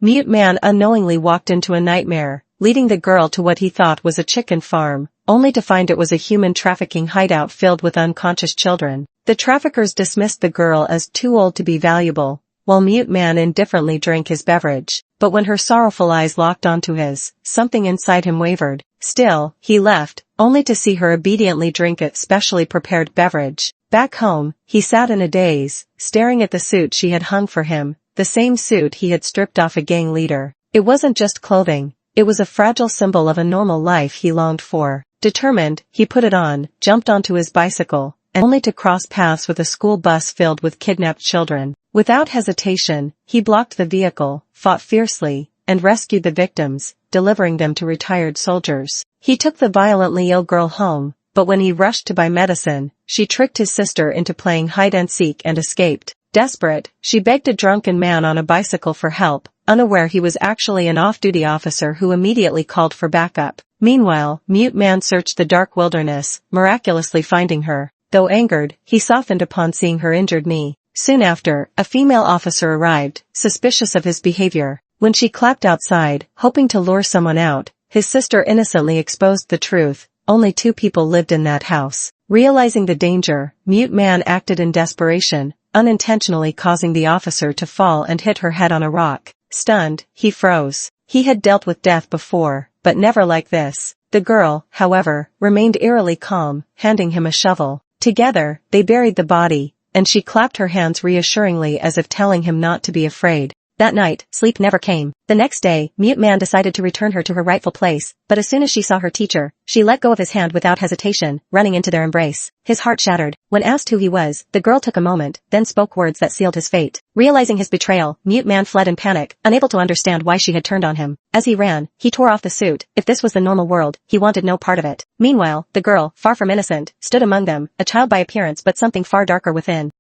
Mute Man unknowingly walked into a nightmare, leading the girl to what he thought was a chicken farm, only to find it was a human trafficking hideout filled with unconscious children. The traffickers dismissed the girl as too old to be valuable, while Mute Man indifferently drank his beverage, but when her sorrowful eyes locked onto his, something inside him wavered. Still, he left, only to see her obediently drink a specially prepared beverage. Back home, he sat in a daze, staring at the suit she had hung for him, the same suit he had stripped off a gang leader. It wasn't just clothing, it was a fragile symbol of a normal life he longed for. Determined, he put it on, jumped onto his bicycle, and only to cross paths with a school bus filled with kidnapped children. Without hesitation, he blocked the vehicle, fought fiercely, and rescued the victims, delivering them to retired soldiers. He took the violently ill girl home, but when he rushed to buy medicine, she tricked his sister into playing hide-and-seek and escaped. Desperate, she begged a drunken man on a bicycle for help, unaware he was actually an off-duty officer who immediately called for backup. Meanwhile, Mute Man searched the dark wilderness, miraculously finding her. Though angered, he softened upon seeing her injured knee. Soon after, a female officer arrived, suspicious of his behavior. When she clapped outside, hoping to lure someone out, his sister innocently exposed the truth. Only 2 people lived in that house. Realizing the danger, Mute Man acted in desperation, unintentionally causing the officer to fall and hit her head on a rock. Stunned, he froze. He had dealt with death before, but never like this. The girl, however, remained eerily calm, handing him a shovel. Together, they buried the body, and she clapped her hands reassuringly as if telling him not to be afraid. That night, sleep never came. The next day, Mute Man decided to return her to her rightful place, but as soon as she saw her teacher, she let go of his hand without hesitation, running into their embrace. His heart shattered. When asked who he was, the girl took a moment, then spoke words that sealed his fate. Realizing his betrayal, Mute Man fled in panic, unable to understand why she had turned on him. As he ran, he tore off the suit. If this was the normal world, he wanted no part of it. Meanwhile, the girl, far from innocent, stood among them, a child by appearance but something far darker within.